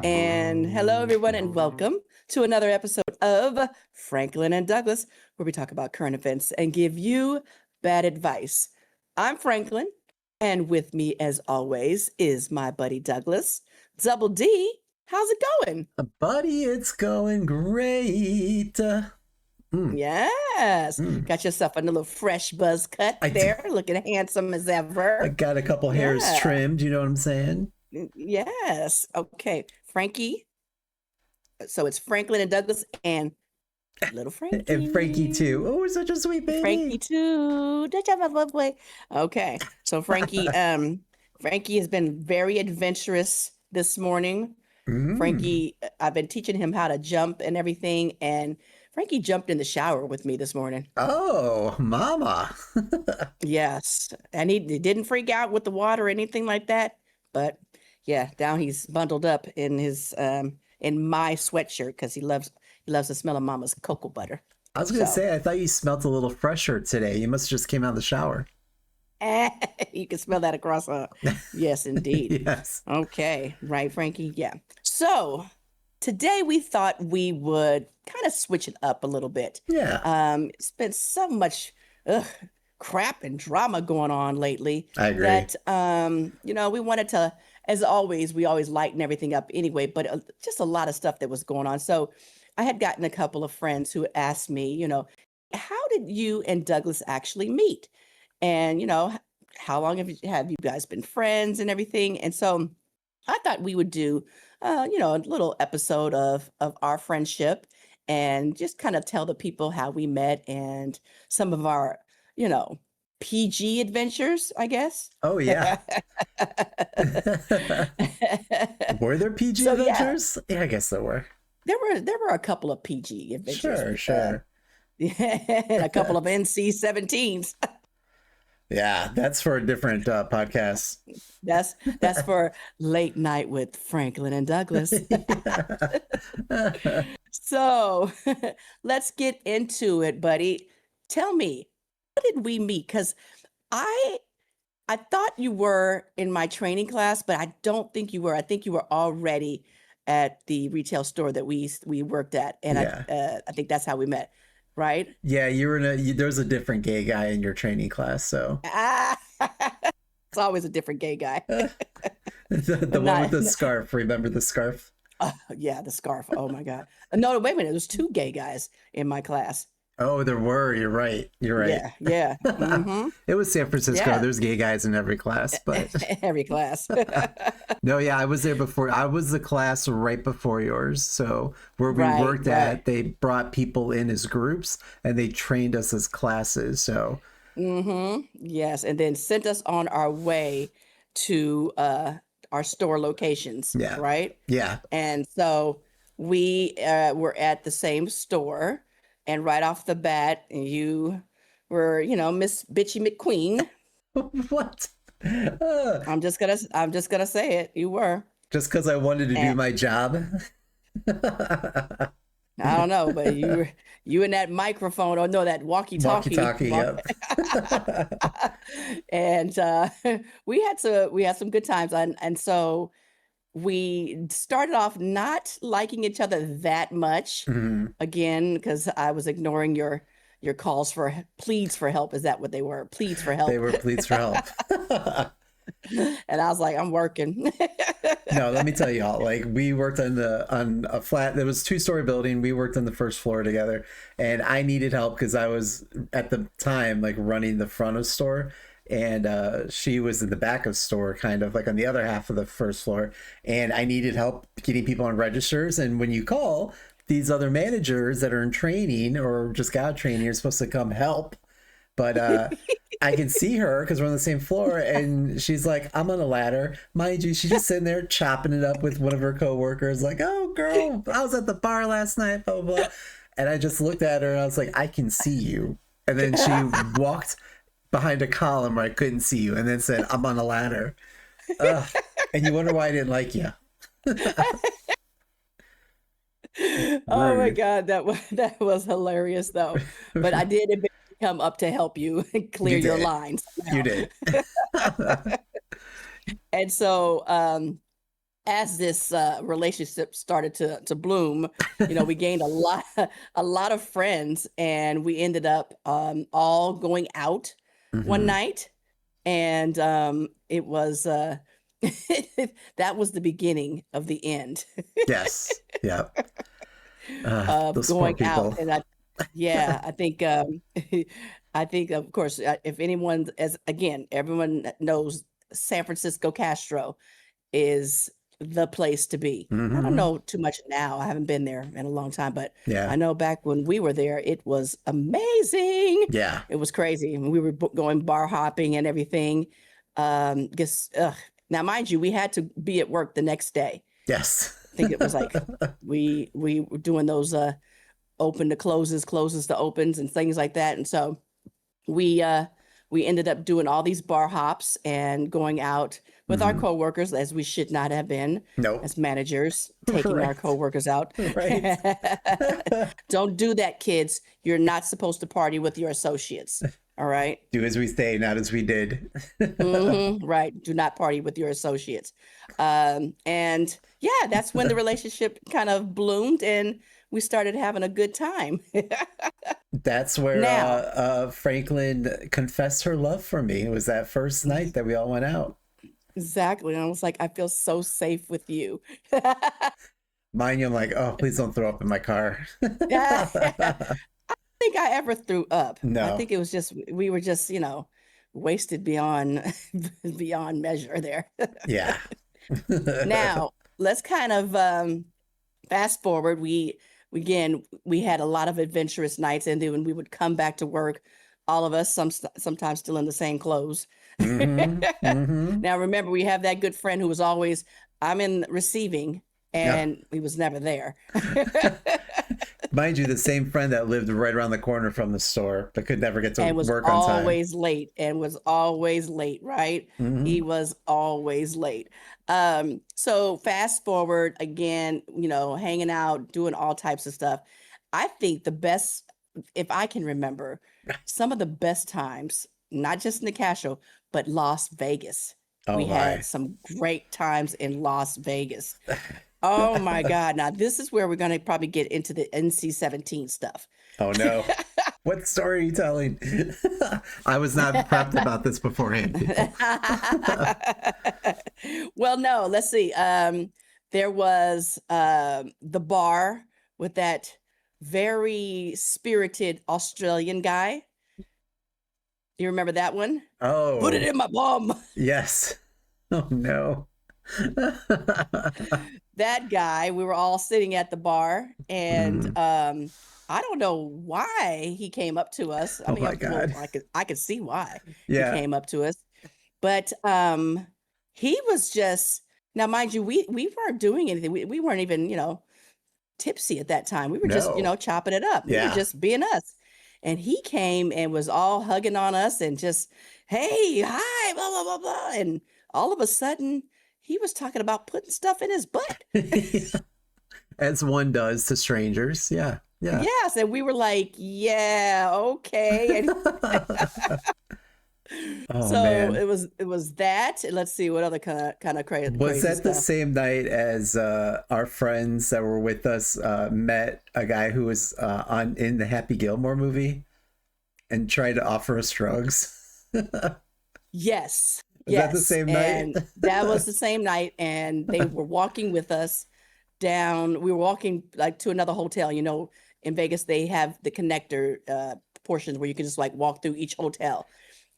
And hello, everyone, and welcome to another episode of Franklin and Douglas, where we talk about current events and give you bad advice. I'm Franklin, and with me, as always, is my buddy Douglas. Double D, how's it going? Buddy, it's going great. Yes, got yourself a little fresh buzz cut I, there, looking handsome as I ever. got a couple hairs Yeah, trimmed, you know what I'm saying? yes. Okay, Frankie. So it's Franklin and Douglas and little And Frankie Frankie. too. Oh, such a sweet Frankie baby. too. Don't you have a love boy? Okay. So Frankie has been very adventurous this morning. Mm. Frankie, I've been teaching him how to jump and everything, and Frankie jumped in the shower with me this morning. Oh, mama. Yes. And he didn't freak out with the water or anything like that. But yeah, now he's bundled up in his in my sweatshirt because he loves the smell of mama's cocoa butter. I was going to So say, I thought you smelled a little fresher today. You must have just came out of the shower. you can smell that across. Yes, indeed. Yes. Okay, right, Frankie? Yeah. So today we thought we would kind of switch it up a little bit. Yeah, It's been so much ugh, crap and drama going on lately I agree. that we wanted to, as always, we always lighten everything up anyway, but just a lot of stuff that was going on. So I had gotten a couple of friends who asked me, how did you and Douglas actually meet? And how long have you guys been friends and everything? And so I thought we would do, a little episode of our friendship and just kind of tell the people how we met and some of our, you know, PG adventures, I guess. Oh, yeah. Were there PG So yeah, adventures? Yeah, I guess there were. there were a couple of PG adventures Sure, with sure. and a couple of NC-17s. Yeah, that's for a different podcast. That's for late night with Franklin and Douglas. So let's get into it, buddy. Tell me, how did we meet? Because I I thought you were in my training class, but I don't think you were. I think you were already at the retail store that we worked at, and Yeah. I think that's how we met, right? Yeah, you were in there was a different gay guy in your training class, so Ah, it's always a different gay guy. the one with Not, the scarf. Remember the scarf? yeah, the scarf. Oh my God. No, wait a minute. There's two gay guys in my class. Oh, there were. You're right. You're right. Yeah, yeah. Mm-hmm. It was San Francisco. Yeah. There's gay guys in every class, but Every class. no, yeah, I was there before. I was the class right before yours. So where we Right, worked right. at, they brought people in as groups and they trained us as classes. So Mm-hmm. Yes, and then sent us on our way to our store locations, yeah, right? yeah. And so we were at the same store, and right off the bat, you were, Miss Bitchy McQueen. What? Uh, I'm just gonna say it. You were. just because I wanted to do And my job. I don't know, but you and that microphone, or no, that Walkie walkie-talkie, talkie, yep. and we had some good times, and so we started off not liking each other that much, Mhm. again, because I was ignoring your calls for pleads for help. Is that what they were? Pleads for They help. were pleads for help. And I was like, I'm working. No, let me tell y'all, like we worked on a flat, there was two-story building. We worked on the first floor together and I needed help because I was at the time like running the front of store and she was in the back of store kind of like on the other half of the first floor and I needed help getting people on registers. And when you call, these other managers that are in training or just got training are supposed to come help. But I can see her because we're on the same floor, and she's like, "I'm on a ladder, mind you." She's just sitting there chopping it up with one of her coworkers, like, "Oh, girl, I was at the bar last night, blah blah." Blah. And I just looked at her and I was like, "I can see you." And then she walked behind a column where I couldn't see you, and then said, "I'm on a ladder." Ugh. And you wonder why I didn't like you. Oh my Rude. God, that was hilarious though. But I did eventually come up to help you clear You your did. lines You somehow. did. And so as this relationship started to bloom, we gained a lot a lot of friends, and we ended up all going out one Hmm. night, and it was that was the beginning of the end Yes. Yeah. of Those poor going out. people. And yeah, I think I think of course, if anyone, as again, everyone knows San Francisco Castro is the place to be. I don't Hmm. know too much now. I haven't been there in a long time, but I Yeah. know back when we were there, it was amazing. Yeah. It was crazy. And we were going bar hopping and everything. Guess now, mind you, we had to be at work the next day. Yes. I think it was like we were doing those open to closes, closes to opens, and things like that. And so we uh we ended up doing all these bar hops and going out with our Hmm. coworkers, as we should not have been Nope. as managers, taking our Right. coworkers out. Right. Don't do that, kids. You're not supposed to party with your associates. All right. Do as we say, not as we did. Right. Do not party with your associates. And yeah, that's when the relationship kind of bloomed and we started having a good time. That's where Now, Franklin confessed her love for me. It was that first night that we all went out. exactly. And I was like, I feel so safe with you. Mind you, I'm like, oh, please don't throw up in my car. Think I ever threw up. I No. think it was just we were just, wasted beyond beyond measure there. Yeah. Now, let's kind of fast forward. We had a lot of adventurous nights, and then when we would come back to work, all of us sometimes still in the same clothes. Hmm. Hmm. Now, remember, we have that good friend who was always, I'm in receiving, Yeah. and he was never there. Mind you, the same friend that lived right around the corner from the store but could never get to And was work on time. always late, and was always late, right? He Hmm. was always late. So fast forward again, hanging out, doing all types of stuff. I think the best, if I can remember, some of the best times, not just in the cash show, but Las Vegas. Oh We had my. some great times in Las Vegas. Oh my God. Now, this is where we're going to probably get into the NC-17 stuff. Oh no. What story are you telling? I was not prepped about this beforehand, people. Well, no, let's see. There was the bar with that very spirited Australian guy. You remember that one? Put it Oh, in my bum. yes. Oh no. That guy, we were all sitting at the bar, and Mhm. I don't know why he came up to us. I Oh mean, my well, God. I could see why he Yeah. came up to us, but he was just, now, mind you, we weren't doing anything. We weren't even, tipsy at that time. We were just, No. chopping it up. We were Yeah. just being us. And he came and was all hugging on us and just, hey, hi, blah, blah, blah, blah. And all of a sudden, he was talking about putting stuff in his butt. As one does to strangers. Yeah. Yeah. Yes. And we were like, yeah, okay. And Oh so man. it was that. And let's see what other kind of Was crazy that the stuff. same night as our friends that were with us met a guy who was on in the Happy Gilmore movie and tried to offer us drugs? Yes. Was that the Yes. same night? And that was the same night. And they were walking with us down. We were walking like to another hotel. In Vegas, they have the connector portions where you can just like walk through each hotel.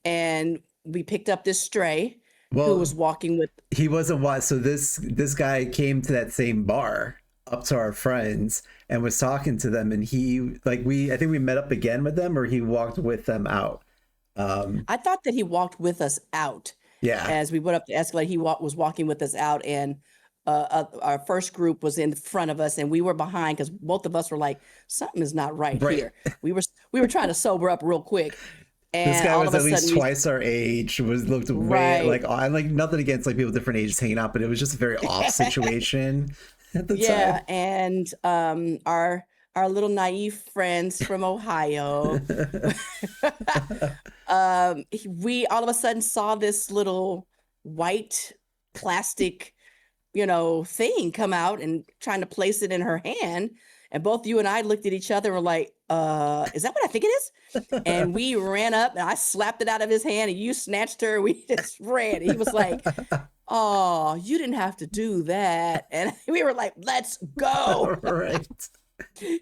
And we picked up this stray who Well, was walking with, he wasn't what. So this guy came to that same bar up to our friends and was talking to them, and he like we I think we met up again with them, or he walked with them out. Um, I thought that he walked with us out yeah, as we went up the escalator. He was walking with us out, and our first group was in front of us, and we were behind because both of us were like, something is not right right. here. We were trying to sober up real quick, This and guy all was of a at least sudden we twice our age. Was looked way right. like I like nothing against like people different ages hanging out, but it was just a very off situation at the Yeah, time. and our little naive friends from Ohio, we all of a sudden saw this little white plastic thing come out and trying to place it in her hand. And both you and I looked at each other and were like, is that what I think it is? And we ran up and I slapped it out of his hand and you snatched her. We just ran. And he was like, oh, you didn't have to do that. And we were like, let's go. Right.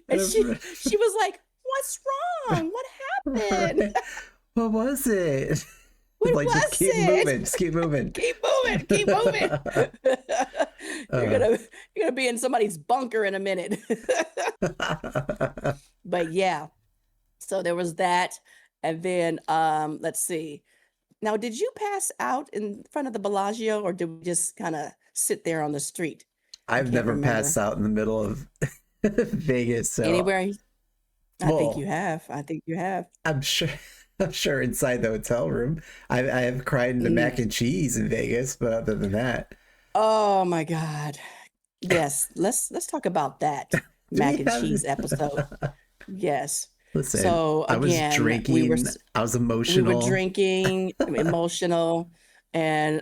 And she was like, what's wrong? What happened? Right. What was it? What Like, was just keep it? moving. Just keep moving. Keep moving. Keep moving. You're gonna be in somebody's bunker in a minute. But yeah, so there was that. And then let's see. Now, did you pass out in front of the Bellagio or did we just kind of sit there on the street? I I've can't never remember. passed out in the middle of Vegas, so Anywhere? I think you well, have. I think you have. I'm sure I'm sure inside the hotel room. I have cried into Mm. mac and cheese in Vegas, but other than that, Oh my God. Yes, let's talk about that do we mac and cheese episode. have Yes. listen, So I was again, drinking, I was we were emotional. drinking, emotional, and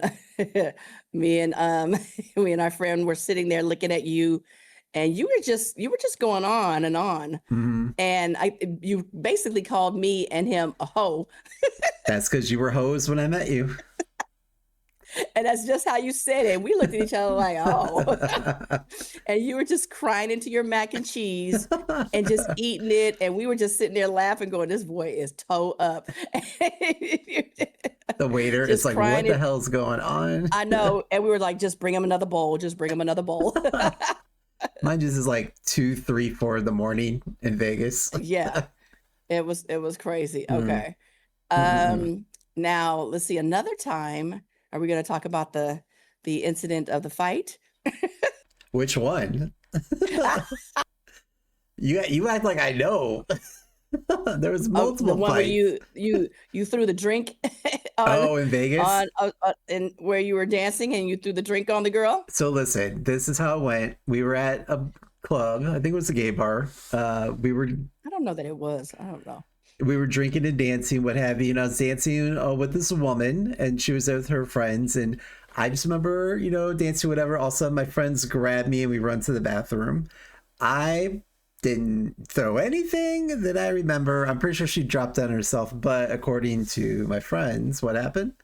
me and me and our friend were sitting there looking at you, and you were just going on and on. Mhm. And you basically called me and him a hoe. That's because you were hosed when I met you. And that's just how you said it. We looked at each other like, oh. And you were just crying into your mac and cheese and just eating it. And we were just sitting there laughing, going, this boy is toe up. The waiter is Just like, what crying the it. hell's going on? I know. And we were like, just bring him another bowl. Just bring him another bowl. Mine just is like 2, 3, 4 in the morning in Vegas. Yeah, it was crazy. Mm, Okay. mm. Now let's see. Another time, are we going to talk about the incident of the fight? Which one? You act like I know. There was The multiple one where fights. you threw the drink on Oh, in Vegas? and where you were dancing and you threw the drink on the girl. So listen, this is how it went. We were at a club. I think it was a gay bar. We were I don't know that it was. I don't know. drinking and dancing, what have you. And I was dancing with this woman, and she was there with her friends. And I just remember, dancing, whatever. All of a sudden, my friends grab me and we run to the bathroom. I didn't throw anything that I remember. I'm pretty sure she dropped on herself. But according to my friends, what happened?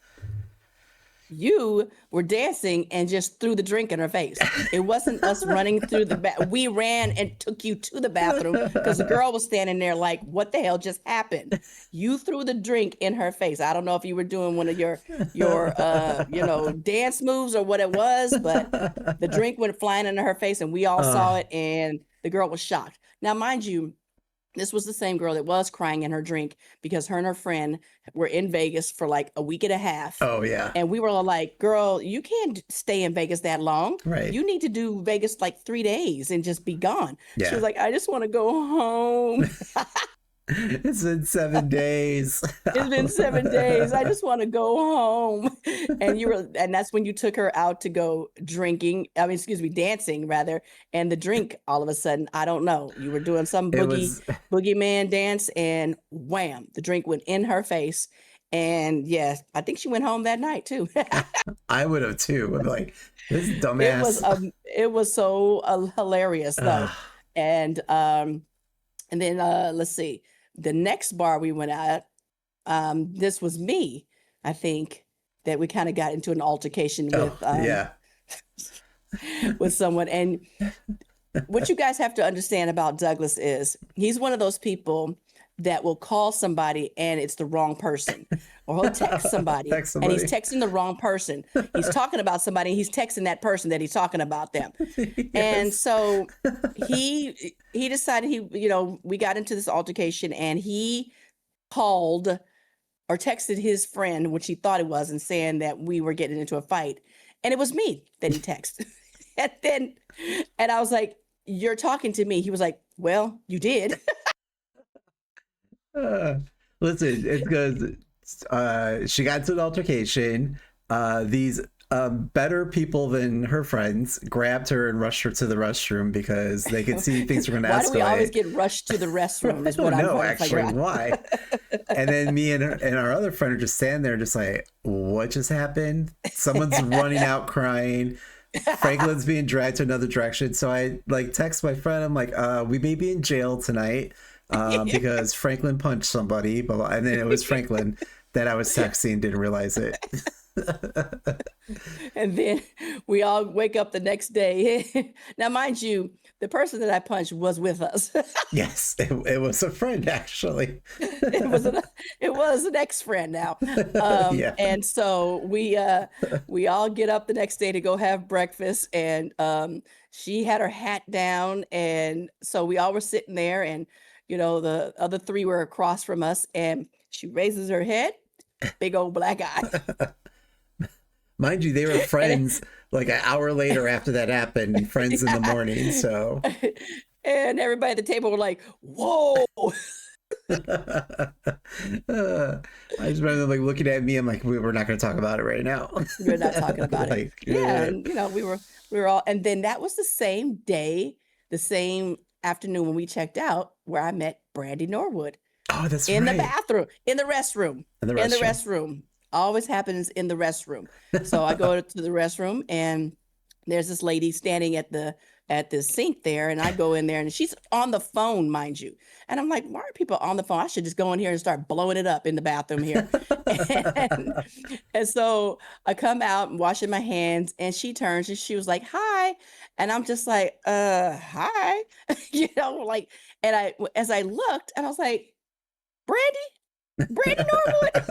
You were dancing and just threw the drink in her face. It wasn't us running through the back. We ran and took you to the bathroom because the girl was standing there like, what the hell just happened? You threw the drink in her face. I don't know if you were doing one of your dance moves or what it was, but the drink went flying into her face and we all saw Uh, it and the girl was shocked. Now, mind you, this was the same girl that was crying in her drink because her and her friend were in Vegas for like a week and a half. oh, yeah. And we were all like, girl, you can't stay in Vegas that long. Right. You need to do Vegas like 3 days and just be gone. She was Yeah. like, I just want to go home. It's been 7 days. It's been 7 days. I just want to go home. And that's when you took her out to go drinking. I mean, excuse me, dancing rather. And the drink, all of a sudden, I don't know. You were doing some It was, boogeyman dance, and wham, the drink went in her face. And yes, I think she went home that night too. I would have too. I'm like, this It was dumbass. it was so hilarious though. Ugh. And then let's see. The next bar we went at, this was me, I think, that we kind of got into an altercation Oh, yeah. with someone. And what you guys have to understand about Douglas is he's one of those people that will call somebody and it's the wrong person, or he'll text somebody Text and he's somebody. texting the wrong person. He's talking about somebody and he's texting that person that he's talking about them. And Yes. so he decided we got into this altercation and he called or texted his friend, which he thought it was, and saying that we were getting into a fight. And it was me that he texted. And I was like, you're talking to me. He was like, well, you did. Uh, listen, it's because she got into an altercation. These better people than her friends grabbed her and rushed her to the restroom because they could see things were going to Why do we always escalate. get rushed to the restroom I is what don't I'm know trying to figure actually out. why. And then me and our other friend are just standing there, just like, what just happened? Someone's running out crying. Franklin's being dragged to another direction. So I like text my friend. I'm like, we may be in jail tonight because Franklin punched somebody. Blah, blah. And then it was Franklin that I was texting, didn't realize it. And then we all wake up the next day. Now, mind you, the person that I punched was with us. Yes, it was a friend actually. It was an it was an ex-friend now. Yeah. And so we all get up the next day to go have breakfast, and she had her hat down, and so we all were sitting there, and the other three were across from us, and she raises her head, big old black eye. Mind you, they were And friends like an hour later after that happened, friends in the yeah. morning. So And everybody at the table were like, "Whoa." I just remember them like looking at me. I'm like, we're not going to talk about it right now. We're not talking about it. Like, Yeah, and we were all, and then that was the same day, the same afternoon when we checked out, where I met Brandy Norwood oh, that's in the right. bathroom, in the restroom, In the in the restroom. restroom. Always happens in the restroom. So I go to the restroom, and there's this lady standing at the sink there, and I go in there, and she's on the phone, mind you. And I'm like, why are people on the phone? I should just go in here and start blowing it up in the bathroom here. And, and so I come out and washing my hands, and she turns and she was like, "Hi." And I'm just like, hi. Like, and as I looked, and I was like, Brandy Norwood.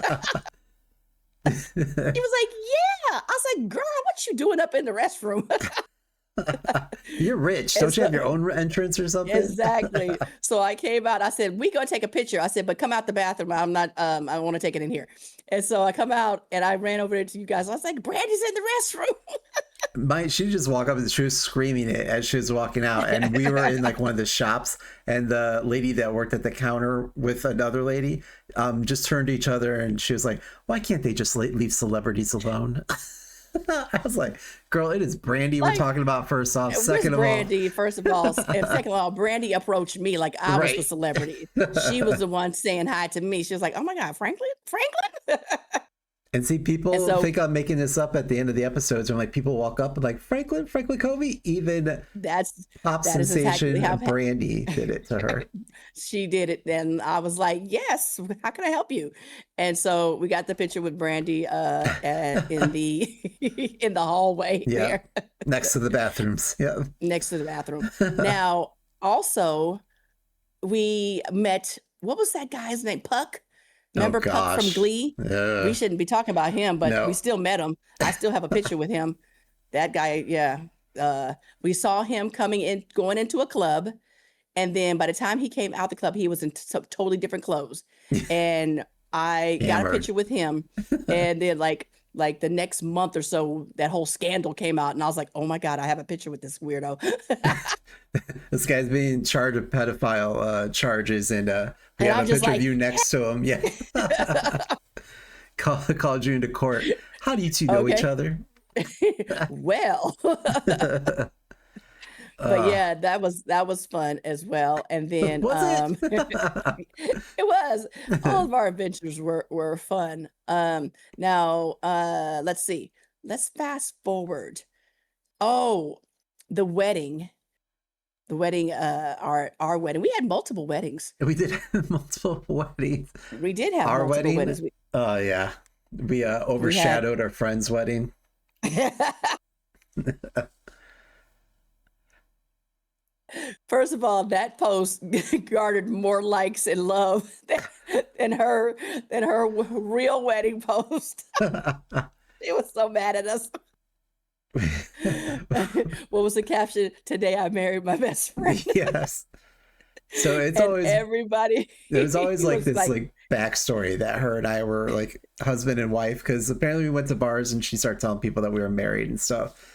He was like, "Yeah." I was like, "Girl, what you doing up in the restroom?" You're rich. And Don't you have so your own entrance or something? exactly. So I came out. I said, "We gonna take a picture." I said, "But come out the bathroom. I'm not. I want to take it in here." And so I come out, and I ran over there to you guys. I was like, "Brandy's in the restroom." She just walked up and she was screaming it as she was walking out. And we were in like one of the shops, and the lady that worked at the counter with another lady just turned to each other and she was like, why can't they just leave celebrities alone? I was like, girl, it is Brandy we're Like, talking about first off. where's Second of all, Brandy? First of all, and second of all, Brandy approached me like I was the right. celebrity. She was the one saying hi to me. She was like, "Oh my God, Franklin." And see, And people so think I'm making this up at the end of the episodes. And like people walk up and like Franklin Covey, even that's pop that is exactly sensation how Brandy did it to her. she did it. And I was like, "Yes, how can I help you?" And so we got the picture with Brandy in the in the hallway Yeah, there next to the bathrooms. Yeah. next to the bathroom. Now, also, we met, what was that guy's name? Puck. Oh Remember Puck from gosh. Glee? We shouldn't be talking about him, but we No. still met him. I still have a picture with him. That guy, yeah. We saw him going into a club, and then by the time he came out the club, he was in totally different clothes. And I got a Hammered. picture with him, and then like the next month or so, that whole scandal came out, and I was like, "Oh my God, I have a picture with this weirdo." This guy's being charged of pedophile charges, and we And have a I'm just picture of like, you next to him. Yeah. Called you into court. How do you two know each okay. other? Well, but uh, yeah, that was fun as well. And then was it it? was, all of our adventures were fun. Now let's see. Let's fast forward. Oh, the wedding. The wedding, our wedding. We had multiple weddings. We did multiple weddings. We did have Our multiple wedding? weddings. Oh yeah. We We had overshadowed our friend's wedding. First of all, that post garnered more likes and love than her real wedding post. She was so mad at us. What was the caption? "Today I married my best friend." Yes. So it's And always everybody there's always like was this like, like backstory that her and I were like husband and wife because apparently we went to bars and she started telling people that we were married and stuff.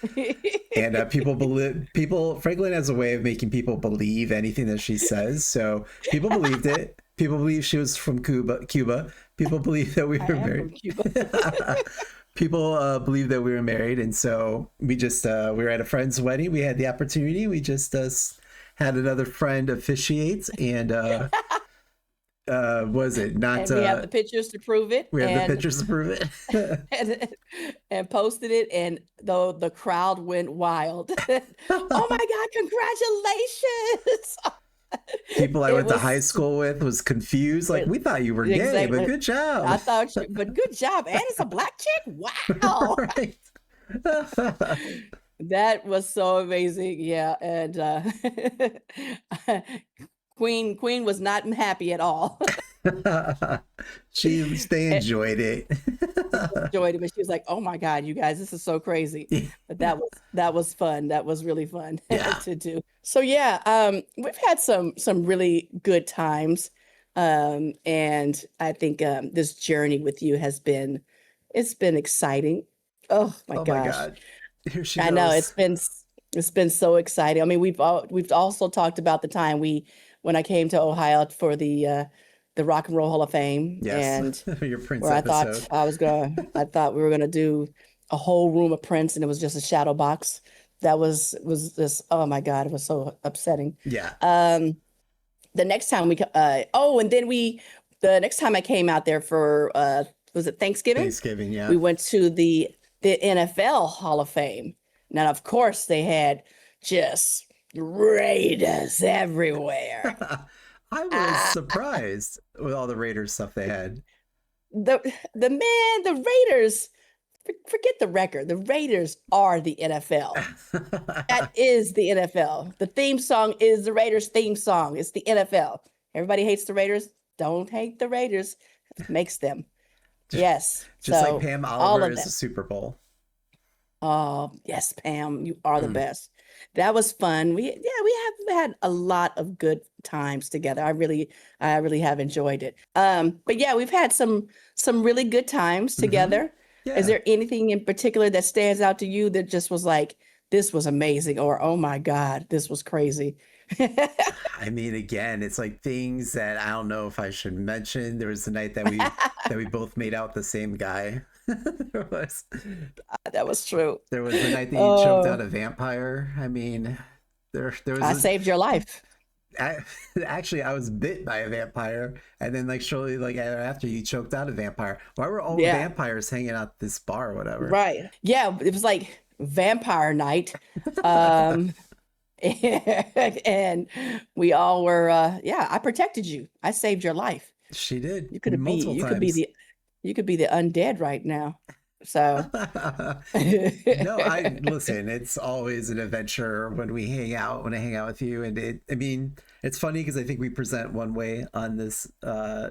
And people Franklin has a way of making people believe anything that she says. So people believed it. People believe she was from Cuba. People believe that we "I were am from married. Cuba." People believe that we were married, and so we just we were at a friend's wedding. We had the opportunity. We just had another friend officiate, and Was it not? And we have the pictures to prove it, We have the pictures to prove it. and, and posted it, and the crowd went wild. Oh my God, congratulations! People I It went to was high school with was confused. Like, it, we thought you were gay, but exactly. good job. I thought you, but good job. And it's a black chick. Wow. Right. That was so amazing. Yeah. And Queen was not happy at all. They And enjoyed it. enjoyed it, but she was like, "Oh my God, you guys, this is so crazy." But that was fun. That was really fun Yeah. to do. So yeah, we've had some really good times. And I think this journey with you it's been exciting. Oh my Oh my gosh. God. Here she I know goes. it's been so exciting. I mean, we've also talked about the time when I came to Ohio for the Rock and Roll Hall of Fame, Yes. and Your Prince where episode. I thought we were gonna do a whole room of Prince, and it was just a shadow box. That was just, oh my God, it was so upsetting. Yeah. Um, the next time and then the next time I came out there for was it Thanksgiving? Thanksgiving. Yeah. We went to the NFL Hall of Fame. Now, of course, they had just Raiders everywhere. I was Ah, surprised with all the Raiders stuff they had. the the Raiders. Forget the record. The Raiders are the NFL. That is the NFL. The theme song is the Raiders theme song. It's the NFL. Everybody hates the Raiders. Don't hate the Raiders. It makes them. Yes. Just like So Pam all Oliver of is them. the Super Bowl. Oh, yes, Pam, you are the Mm. best. That was fun. We have had a lot of good times together. I really have enjoyed it. But yeah, we've had some really good times Hmm. together. Is Yeah. there anything in particular that stands out to you that just was like, this was amazing, or oh my God, this was crazy? I mean, again, it's like things that I don't know if I should mention. There was the night that we both made out with the same guy. there was That was true. there was the night that you choked out Oh, a vampire. I mean, there was I saved your life. I, actually I was bit by a vampire, and then like shortly like after you choked out a vampire. Why were all the Yeah, vampires hanging out at this bar or whatever? right. Yeah, it was like vampire night. Um, and we all were yeah, I protected you. I saved your life. She did You could be multiple you could be times. the you could be the undead right now. So No, I listen, it's always an adventure when we hang out, when I hang out with you. And I mean, it's funny because I think we present one way on this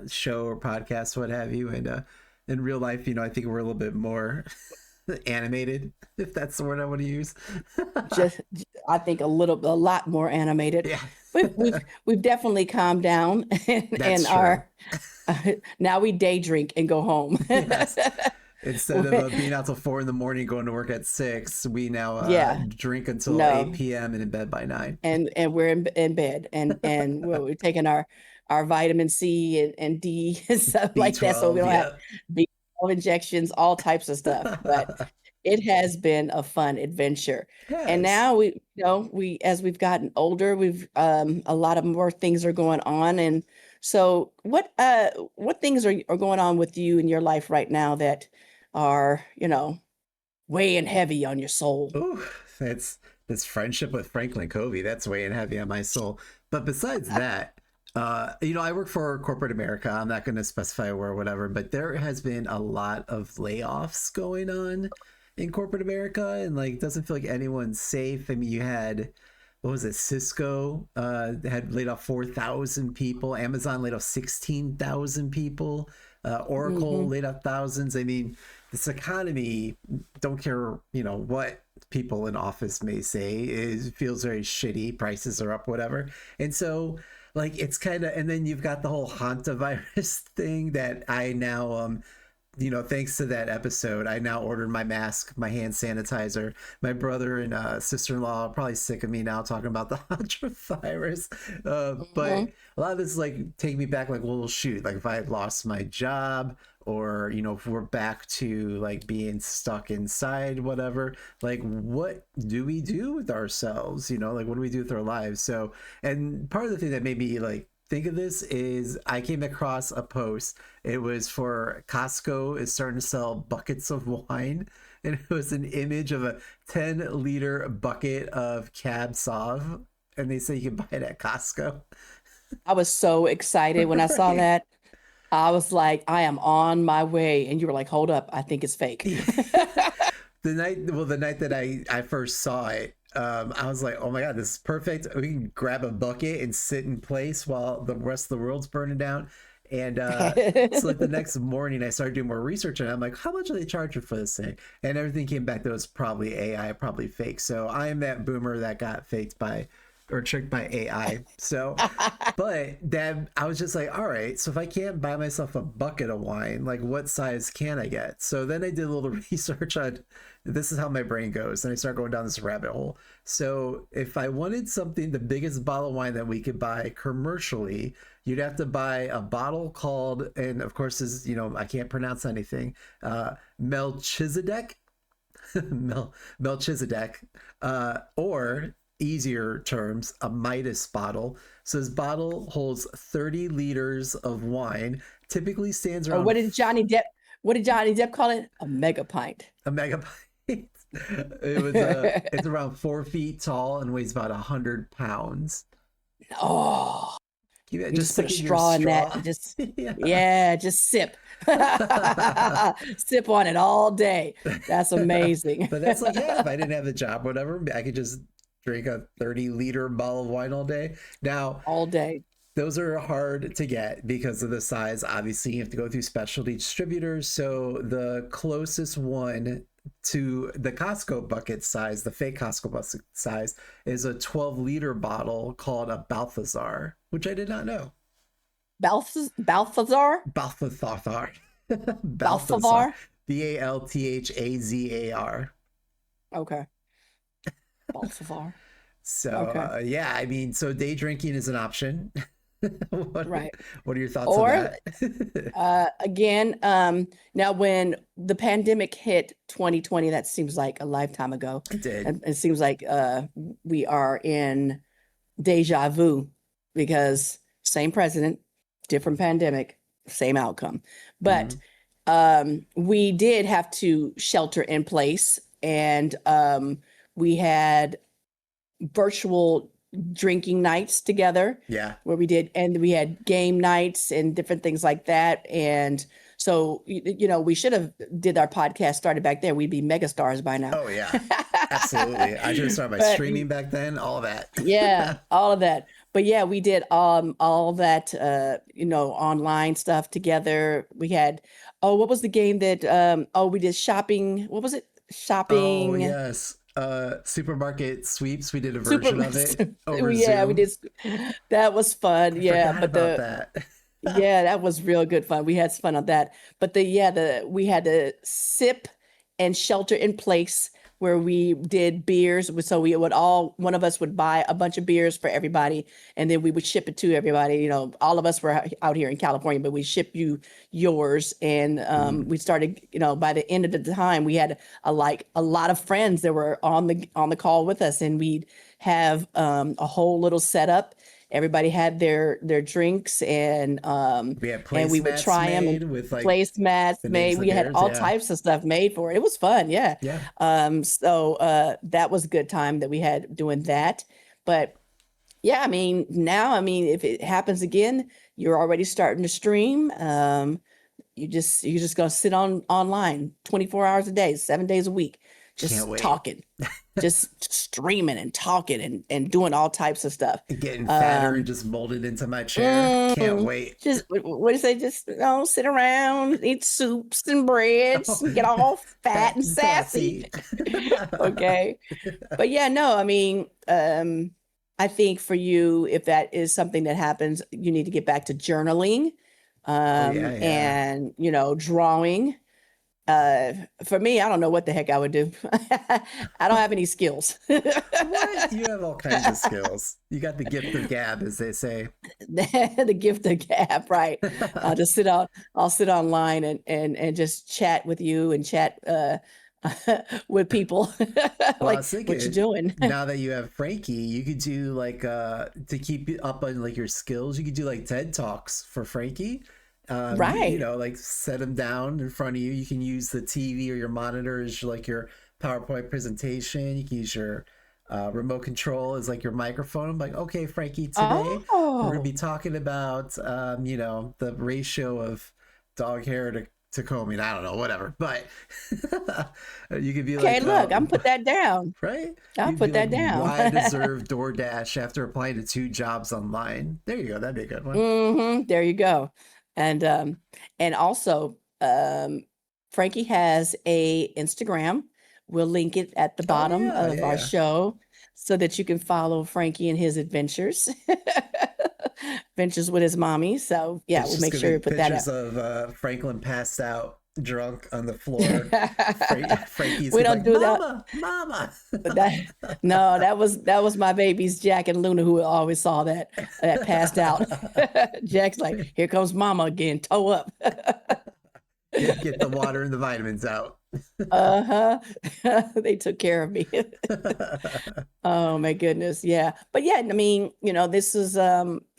show or podcast, what have you. And in real life, I think we're a little bit more animated, if that's the word I want to use. just I think a lot more animated. Yeah, We've definitely calmed down that's and true. are now we day drink and go home. Yes. Instead of being out till 4 in the morning, going to work at 6, we now Yeah, drink until no. 8 p.m. and in bed by 9. And we're in bed, and we're taking our vitamin C and D and stuff like that, so we B12, don't have yeah. B12 injections, all types of stuff. But it has been a fun adventure. And Yes. now we as we've gotten older, we've a lot of more things are going on. And so what things are going on with you in your life right now that are, weighing heavy on your soul? Ooh, it's this friendship with Franklin Covey. That's weighing heavy on my soul. But besides that, I work for corporate America. I'm not going to specify where or whatever, but there has been a lot of layoffs going on in corporate America, and like it doesn't feel like anyone's safe. I mean, you had what was it? Cisco had laid off 4,000 people. Amazon laid off 16,000 people. Oracle Hmm. laid off thousands. I mean, this economy, don't care, what people in office may say, is feels very shitty. Prices are up, whatever. And so, like, it's kind of, and then you've got the whole hantavirus thing that I now thanks to that episode, I now ordered my mask, my hand sanitizer. My brother and sister-in-law are probably sick of me now talking about the hantavirus. But Hmm. a lot of this is like taking me back, like, well, shoot, like if I had lost my job, or if we're back to like being stuck inside, whatever, like what do we do with ourselves? Like what do we do with our lives? So, and part of the thing that made me like think of this is I came across a post. It was for Costco is starting to sell buckets of wine. And it was an image of a 10-liter bucket of Cab Sauv. And they say you can buy it at Costco. I was so excited when I saw Right. that. I was like, I am on my way. And you were like, hold up, I think it's fake. The night that I first saw it, I was like, oh my god, this is perfect. We can grab a bucket and sit in place while the rest of the world's burning down. And so like the next morning I started doing more research and I'm like, how much are they charging for this thing? And everything came back that was probably AI, probably fake. So I am that boomer that got faked by or tricked by AI. So but then I was just like, all right, so if I can't buy myself a bucket of wine, like what size can I get? So then I did a little research on this is how my brain goes. And I start going down this rabbit hole. So if I wanted something, the biggest bottle of wine that we could buy commercially, you'd have to buy a bottle called, and of course, is, I can't pronounce anything, Melchizedek, Melchizedek, or easier terms, a Midas bottle. So this bottle holds 30 liters of wine, typically stands Or around what did Johnny Depp call it? A mega pint. a megabyte. It's around 4 feet tall and weighs about 100 pounds. Oh, you Just just put a stick in your straw in that straw. and just, Yeah. yeah, just sip. Sip on it all day. That's amazing. But that's like, yeah, if I didn't have a job, whatever, I could just drink a 30-liter bottle of wine all day. Now, All day. those are hard to get because of the size. Obviously, you have to go through specialty distributors. So the closest one to the Costco bucket size, the fake Costco bucket size, is a 12-liter bottle called a Balthazar, which I did not know. Balthazar? Balthazar. Balthazar. Balthazar? Balthazar. Okay. Balthazar. So Okay. yeah, I mean, so day drinking is an option. what, Right. what are your thoughts on Or that? again, now when the pandemic hit 2020, that seems like a lifetime ago. I did. And it seems like we are in deja vu because same president, different pandemic, same outcome. But Mhm. we did have to shelter in place, and we had virtual drinking nights together Yeah. where and we had game nights and different things like that. And so, we should have did our podcast started back there. We'd be mega stars by now. Oh yeah. Absolutely. I should have started my But streaming back then, all that. yeah, all of that. But yeah, we did all that online stuff together. We had what was the game that we did shopping. What was it? Oh Shopping yes. Supermarket sweeps. We did a super version of it over yeah, we Zoom. did that was fun. I Yeah, forgot but about that. yeah, that was real good fun. We had fun on that. But we had to sip and shelter in place where we did beers. So one of us would buy a bunch of beers for everybody, and then we would ship it to everybody. All of us were out here in California, but we ship you yours. And Mhm. we started, by the end of the time, we had a lot of friends that were on the call with us, and we'd have a whole little setup. Everybody had their drinks, We had and we would placemats try them, and made with like placemats the names made. of the We had beers. all Yeah. types of stuff made for it. It was fun, yeah. Yeah. So that was a good time that we had doing that. But yeah, I mean, now, I mean, if it happens again, you're already starting to stream. You're just gonna sit online 24 hours a day, 7 days a week, Can't just wait. talking, just streaming and talking and doing all types of stuff. Getting fatter and Um, just molded into my chair. Can't mm, wait. just what do you say? Just sit around, eat soups and breads, Oh, and get all fat fat and and sassy. sassy. Okay, but yeah, no, I mean, I think for you, if that is something that happens, you need to get back to journaling, Oh yeah, yeah. and drawing. For me, I don't know what the heck I would do. I don't have any skills. What? You have all kinds of skills. You got the gift of gab, as they say. The gift of gab, right? I'll sit online and just chat with you and chat with people. Well, I Like, was what you thinking doing? now that you have Frankie, you could do like to keep you up on like your skills, you could do like TED Talks for Frankie. You Right. know, like set him down in front of you. You can use the TV or your monitor as like your PowerPoint presentation. You can use your remote control as like your microphone. I'm like, okay, Frankie, today we're gonna be Oh, talking about you know, the ratio of dog hair to combing. I don't know, whatever. But you could be okay. like, Look, I'm put that down. right? I'll You'd be put like, that down. why I deserve DoorDash after applying to 2 jobs online. There you go. That'd be a good one. There you go. And also, Frankie has a Instagram. We'll link it at the Oh bottom yeah, of yeah, our yeah. show so that you can follow Frankie and his adventures. Adventures with his mommy. So yeah, It's we'll just make gonna sure be to put that pictures up. of Franklin passed out, drunk on the floor. Frankie's We gonna be don't like, do that. "Mama, Mama." But that no, that was my babies, Jack and Luna, who always saw that passed out. Jack's like, here comes mama again, toe up. Get the water and the vitamins out. Uh-huh. They took care of me. Oh my goodness. Yeah. But yeah, I mean, this is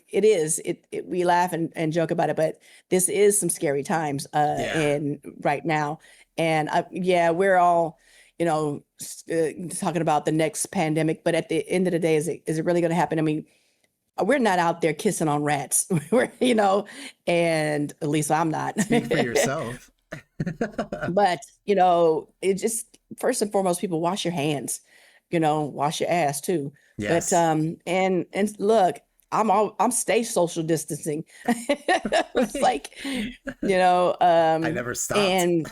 it is. We laugh and joke about it, but this is some scary times Yeah. and right now. And yeah, we're all, talking about the next pandemic, but at the end of the day, is it really going to happen? I mean, we're not out there kissing on rats. And at least I'm not. Speak for yourself. But, it just first and foremost, people wash your hands, wash your ass too. But Yes. and look, I'm stay social distancing. It's Right. like, I never stopped. and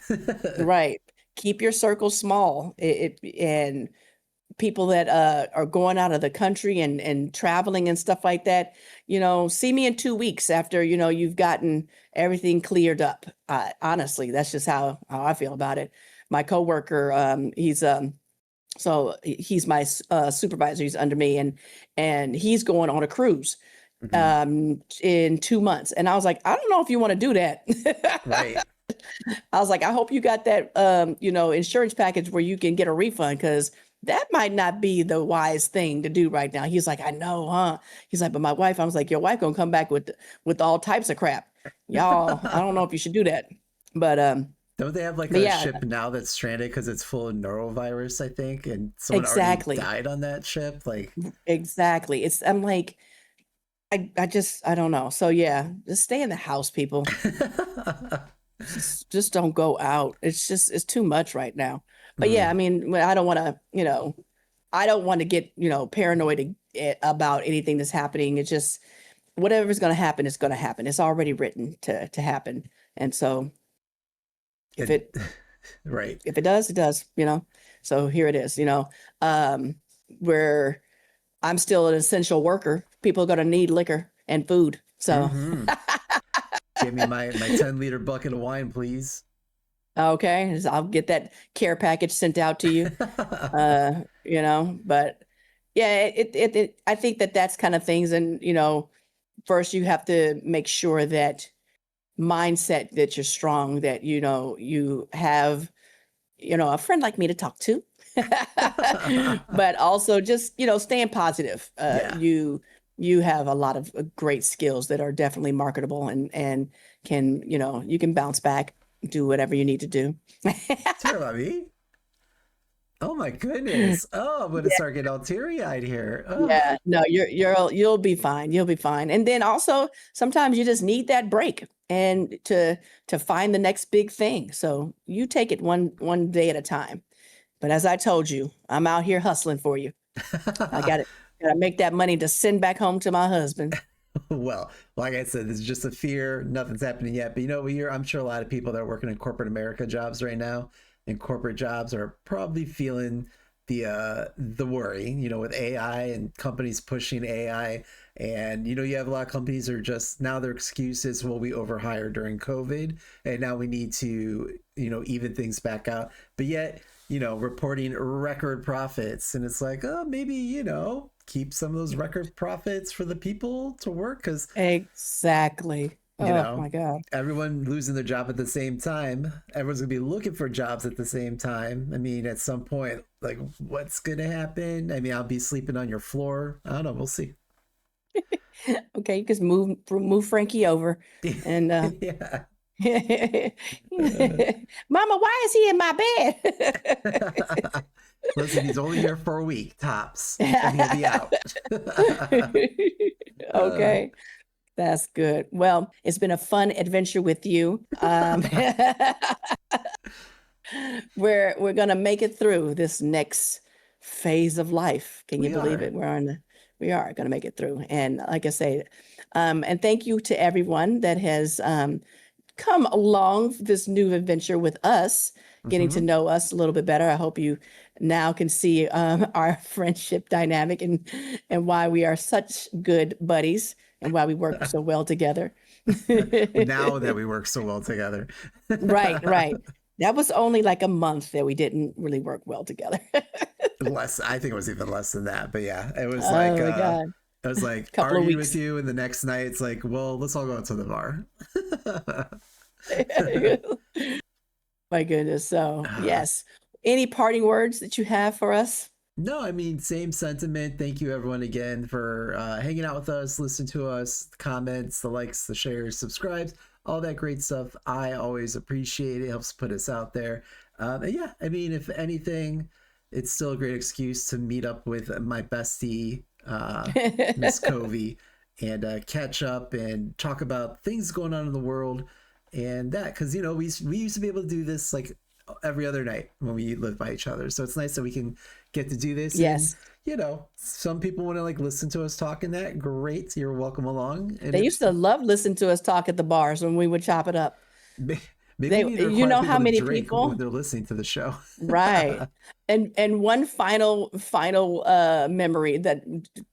right, keep your circle small. And people that are going out of the country and traveling and stuff like that, see me in 2 weeks after you've gotten everything cleared up. Honestly, that's just how I feel about it. My coworker, he's my supervisor. He's under me, and he's going on a cruise Mhm. in 2 months. And I was like, I don't know if you want to do that. Right. I was like, I hope you got that, insurance package where you can get a refund because that might not be the wise thing to do right now. He's like, I know, huh? He's like, but my wife, I was like, your wife gonna come back with all types of crap. Y'all, I don't know if you should do that. But Don't they have like but a yeah, ship now that's stranded because it's full of neurovirus, I think, and someone already exactly. died on that ship? Like, Exactly. I'm like, I don't know. So yeah, just stay in the house, people. Just don't go out. It's too much right now. But yeah, I mm, mean, I don't want to, I don't want to get, paranoid about anything that's happening. It's just whatever's going to happen is going to happen. It's already written to happen. And so if it, it right. if it does, it does. So here it is, um where I'm still an essential worker. People are going to need liquor and food. So Mm-hmm. Give me my 10-liter bucket of wine, please. okay, so I'll get that care package sent out to you. But yeah, I think that's kind of things. And, first you have to make sure that mindset that you're strong, that, you have, a friend like me to talk to, but also just, staying positive. Yeah. You have a lot of great skills that are definitely marketable and can, you can bounce back, do whatever you need to do. Tell about me. Oh my goodness. Oh, I'm gonna start getting all teary-eyed here. Oh. Yeah, no, you'll be fine. You'll be fine. And then also sometimes you just need that break and to find the next big thing. So you take it one day at a time. But as I told you, I'm out here hustling for you. I gotta make that money to send back home to my husband. Well, like I said, this is just a fear. Nothing's happening yet. But you know, I'm sure a lot of people that are working in corporate America jobs right now, and corporate jobs are probably feeling the worry, you know, with AI and companies pushing AI. And you know, you have a lot of companies that are just now their excuse is, well, we overhired during COVID and now we need to, you know, even things back out. But yet, you know, reporting record profits. And it's like, oh, maybe, you know, keep some of those record profits for the people to work because Exactly. You Oh know, my God. everyone losing their job at the same time. Everyone's gonna be looking for jobs at the same time. I mean, at some point, like, what's gonna happen? I mean, I'll be sleeping on your floor. I don't know. We'll see. Okay, you just move Frankie over, and Yeah. Mama, why is he in my Listen, he's only here for a week tops. Then he'll be bed? out. uh, Okay, that's good. Well, it's been a fun adventure with you. We're gonna make it through this next phase of life. Can you we believe it? are. We are gonna make it through. And like I say, and thank you to everyone that has come along this new adventure with us, getting to Hmm. know us a little bit better. I hope you now can see our friendship dynamic and why we are such good buddies and why we work so well together. Now that we work so well together. Right, right. That was only like a month that we didn't really work well together. Less, I think it was even less than that. But yeah, Oh my God. it was like Couple of arguing with weeks. you, and the next night it's like, well, let's all go out to the bar. My goodness. So, yes. Any parting words that you have for us? No, I mean, same sentiment. Thank you, everyone, again for hanging out with us, listening to us, the comments, the likes, the shares, subscribes, all that great stuff. I always appreciate it. Helps put us out there. And yeah, I mean, if anything, it's still a great excuse to meet up with my bestie, Miss Covey, and catch up and talk about things going on in the world and that. Because, you know, we used to be able to do this like every other night when we live by each other. So it's nice that we can get to do this. And, Yes. you know, some people want to like listen to us talking that. Great. You're welcome along. And They if used to love listening to us talk at the bars when we would chop it up. maybe we They, need to you require know people how to many drink when people? they're listening to the show. Right. And one final memory that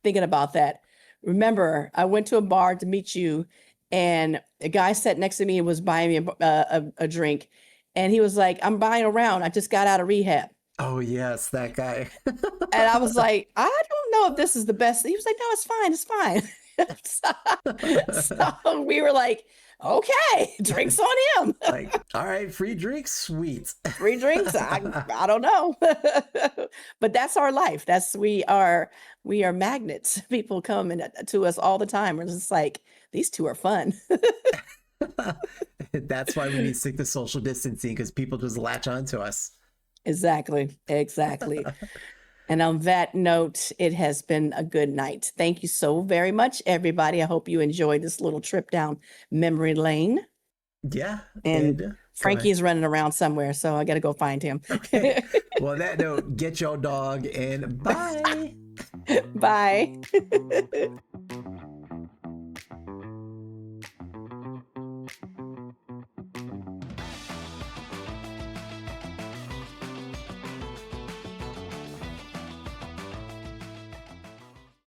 thinking about that. Remember, I went to a bar to meet you, and a guy sat next to me and was buying me a drink, and he was like, "I'm buying a round. I just got out of rehab." Oh, yes, that guy. And I was like, "I don't know if this is the best." He was like, "No, it's fine. It's fine." So we were like, "Okay, drinks on him." Like, all right, free drinks, sweet. Free drinks? I don't know. But that's our life. We are magnets. People come to us all the time. We're just like, these two are fun. That's why we need to stick to social distancing because people just latch onto us. Exactly. Exactly. And on that note, it has been a good night. Thank you so very much, everybody. I hope you enjoyed this little trip down memory lane. Yeah, And and go Frankie ahead. is running around somewhere, so I got to go find him. Okay. Well, on that note, get your dog and bye. Bye.